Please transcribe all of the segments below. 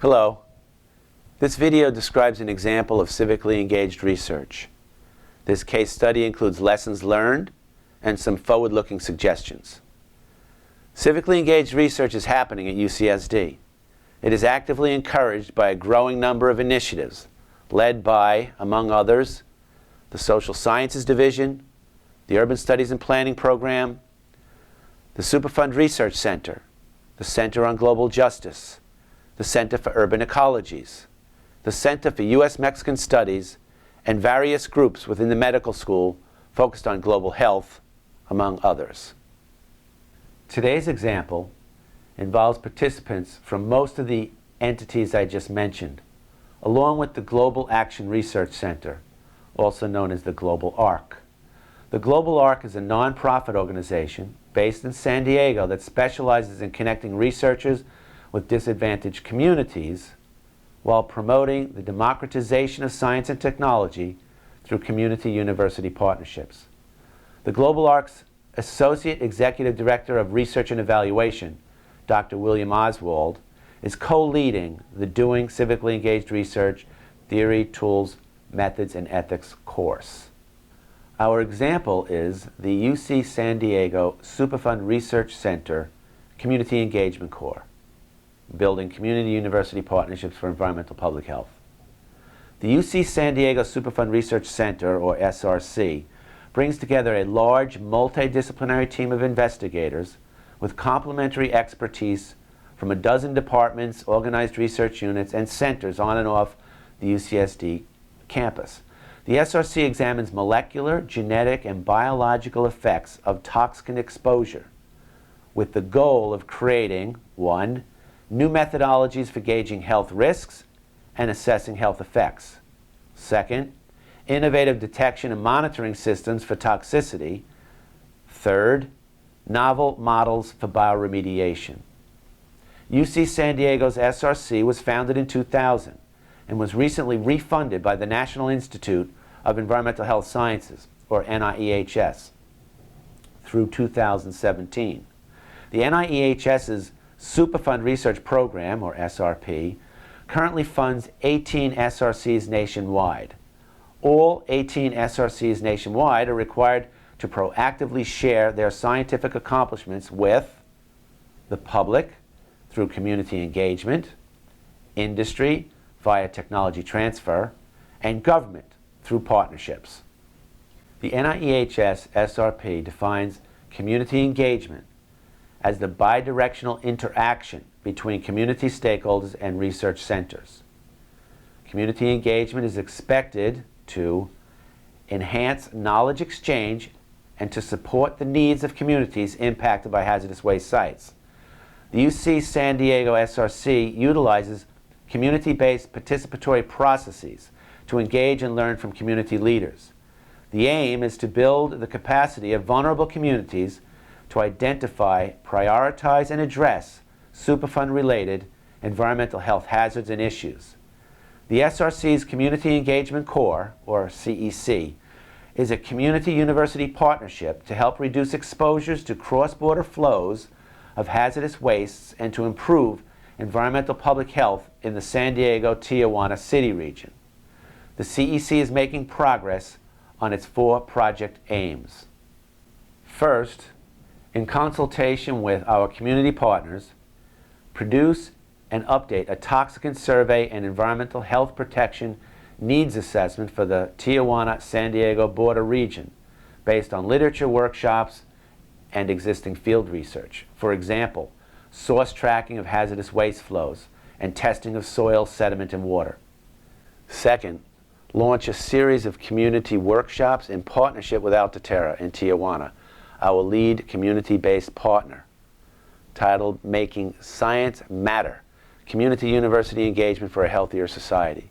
Hello. This video describes an example of civically engaged research. This case study includes lessons learned and some forward-looking suggestions. Civically engaged research is happening at UCSD. It is actively encouraged by a growing number of initiatives led by, among others, the Social Sciences Division, the Urban Studies and Planning Program, the Superfund Research Center, the Center on Global Justice, the Center for Urban Ecologies, the Center for U.S.-Mexican Studies, and various groups within the medical school focused on global health, among others. Today's example involves participants from most of the entities I just mentioned, along with the Global Action Research Center, also known as the Global ARC. The Global ARC is a nonprofit organization based in San Diego that specializes in connecting researchers with disadvantaged communities while promoting the democratization of science and technology through community-university partnerships. The Global ARC's Associate Executive Director of Research and Evaluation, Dr. William Oswald, is co-leading the Doing Civically Engaged Research Theory, Tools, Methods, and Ethics course. Our example is the UC San Diego Superfund Research Center Community Engagement Core, building community-university partnerships for environmental public health. The UC San Diego Superfund Research Center, or SRC, brings together a large multidisciplinary team of investigators with complementary expertise from a dozen departments, organized research units, and centers on and off the UCSD campus. The SRC examines molecular, genetic, and biological effects of toxin exposure with the goal of creating, 1, new methodologies for gauging health risks and assessing health effects. 2nd, innovative detection and monitoring systems for toxicity. 3rd, novel models for bioremediation. UC San Diego's SRC was founded in 2000 and was recently refunded by the National Institute of Environmental Health Sciences, or NIEHS, through 2017. The NIEHS's Superfund Research Program, or SRP, currently funds 18 SRCs nationwide. All 18 SRCs nationwide are required to proactively share their scientific accomplishments with the public through community engagement, industry via technology transfer, and government through partnerships. The NIEHS SRP defines community engagement as the bidirectional interaction between community stakeholders and research centers. Community engagement is expected to enhance knowledge exchange and to support the needs of communities impacted by hazardous waste sites. The UC San Diego SRC utilizes community-based participatory processes to engage and learn from community leaders. The aim is to build the capacity of vulnerable communities to identify, prioritize, and address Superfund-related environmental health hazards and issues. The SRC's Community Engagement Core, or CEC, is a community-university partnership to help reduce exposures to cross-border flows of hazardous wastes and to improve environmental public health in the San Diego-Tijuana city region. The CEC is making progress on its 4 project aims. First, in consultation with our community partners, produce and update a toxicant survey and environmental health protection needs assessment for the Tijuana-San Diego border region based on literature workshops and existing field research. For example, source tracking of hazardous waste flows and testing of soil, sediment, and water. Second, launch a series of community workshops in partnership with Altaterra in Tijuana, our lead community-based partner, titled Making Science Matter, Community University Engagement for a Healthier Society.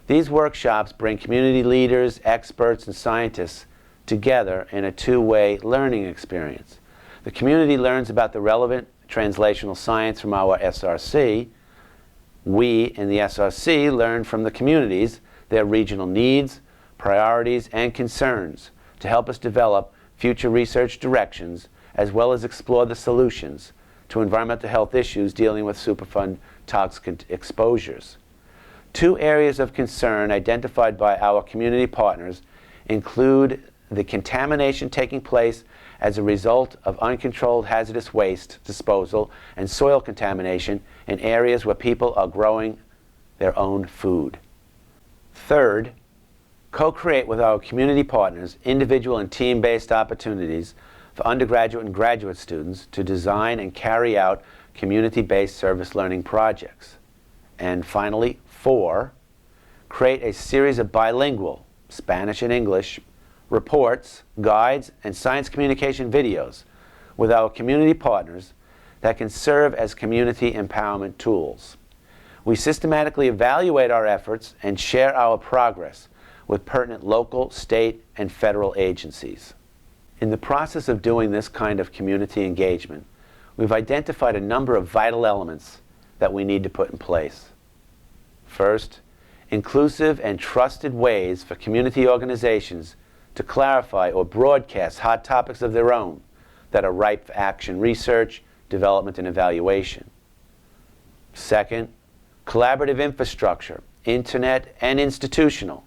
These workshops bring community leaders, experts, and scientists together in a two-way learning experience. The community learns about the relevant translational science from our SRC. We in the SRC learn from the communities their regional needs, priorities, and concerns to help us develop future research directions as well as explore the solutions to environmental health issues dealing with Superfund toxic exposures. Two areas of concern identified by our community partners include the contamination taking place as a result of uncontrolled hazardous waste disposal and soil contamination in areas where people are growing their own food. Third, co-create with our community partners individual and team-based opportunities for undergraduate and graduate students to design and carry out community-based service learning projects. And finally, 4, create a series of bilingual, Spanish and English, reports, guides, and science communication videos with our community partners that can serve as community empowerment tools. We systematically evaluate our efforts and share our progress with pertinent local, state, and federal agencies. In the process of doing this kind of community engagement, we've identified a number of vital elements that we need to put in place. First, inclusive and trusted ways for community organizations to clarify or broadcast hot topics of their own that are ripe for action research, development, and evaluation. Second, collaborative infrastructure, internet and institutional,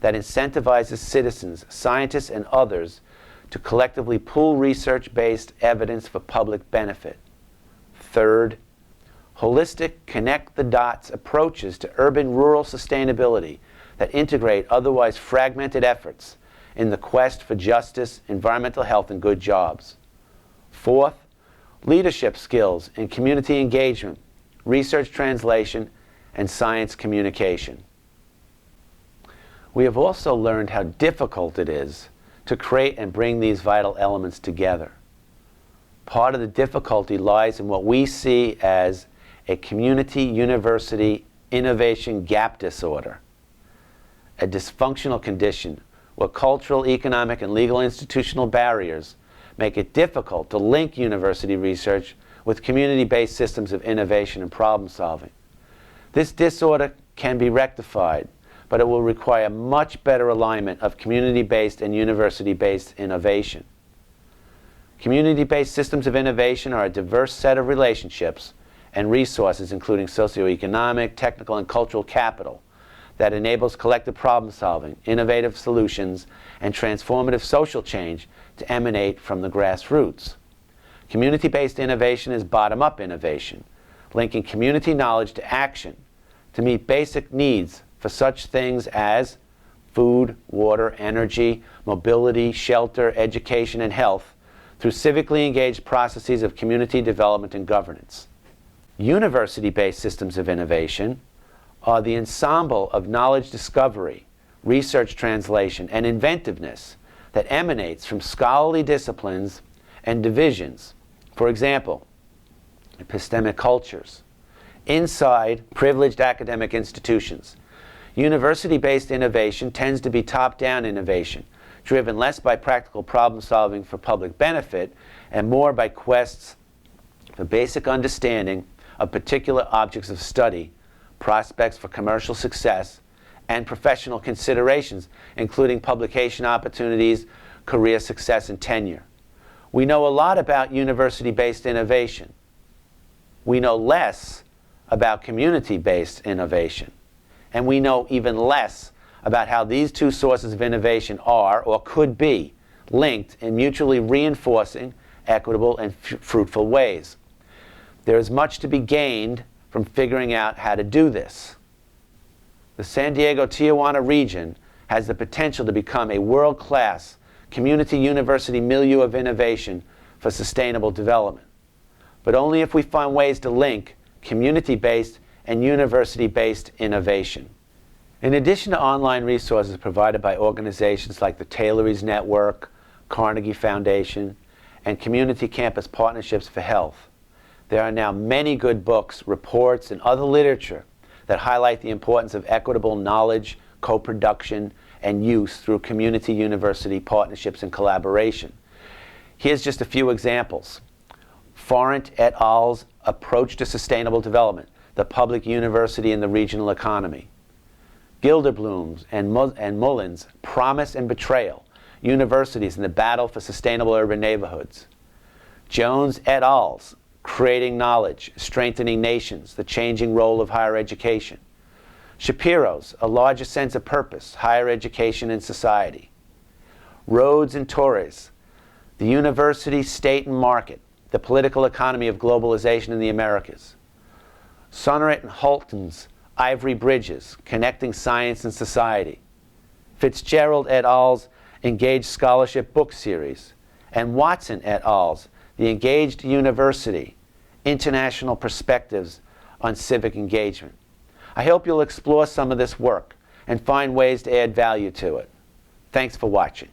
that incentivizes citizens, scientists, and others to collectively pool research-based evidence for public benefit. Third, holistic, connect-the-dots approaches to urban-rural sustainability that integrate otherwise fragmented efforts in the quest for justice, environmental health, and good jobs. Fourth, leadership skills in community engagement, research translation, and science communication. We have also learned how difficult it is to create and bring these vital elements together. Part of the difficulty lies in what we see as a community-university innovation gap disorder, a dysfunctional condition where cultural, economic, and legal institutional barriers make it difficult to link university research with community-based systems of innovation and problem solving. This disorder can be rectified, but it will require much better alignment of community-based and university-based innovation. Community-based systems of innovation are a diverse set of relationships and resources, including socioeconomic, technical, and cultural capital, that enables collective problem solving, innovative solutions, and transformative social change to emanate from the grassroots. Community-based innovation is bottom-up innovation, linking community knowledge to action to meet basic needs for such things as food, water, energy, mobility, shelter, education, and health through civically engaged processes of community development and governance. University-based systems of innovation are the ensemble of knowledge discovery, research translation, and inventiveness that emanates from scholarly disciplines and divisions. For example, epistemic cultures, inside privileged academic institutions. University-based innovation tends to be top-down innovation, driven less by practical problem solving for public benefit and more by quests for basic understanding of particular objects of study, prospects for commercial success, and professional considerations, including publication opportunities, career success, and tenure. We know a lot about university-based innovation. We know less about community-based innovation. And we know even less about how these two sources of innovation are, or could be, linked in mutually reinforcing, equitable, and fruitful ways. There is much to be gained from figuring out how to do this. The San Diego-Tijuana region has the potential to become a world-class community university milieu of innovation for sustainable development, but only if we find ways to link community-based and university-based innovation. In addition to online resources provided by organizations like the Taylories Network, Carnegie Foundation, and Community Campus Partnerships for Health, there are now many good books, reports, and other literature that highlight the importance of equitable knowledge, co-production, and use through community-university partnerships and collaboration. Here's just a few examples. Forrent et al.'s Approach to Sustainable Development, the Public University and the Regional Economy. Gilderbloom's and Mullen's Promise and Betrayal, Universities in the Battle for Sustainable Urban Neighborhoods. Jones et al.'s Creating Knowledge, Strengthening Nations, The Changing Role of Higher Education. Shapiro's, A Larger Sense of Purpose, Higher Education in Society. Rhodes and Torres, The University, State and Market, The Political Economy of Globalization in the Americas. Sonneret and Holton's Ivory Bridges, Connecting Science and Society. Fitzgerald et al.'s Engaged Scholarship Book Series, and Watson et al.'s The Engaged University, International Perspectives on Civic Engagement. I hope you'll explore some of this work and find ways to add value to it. Thanks for watching.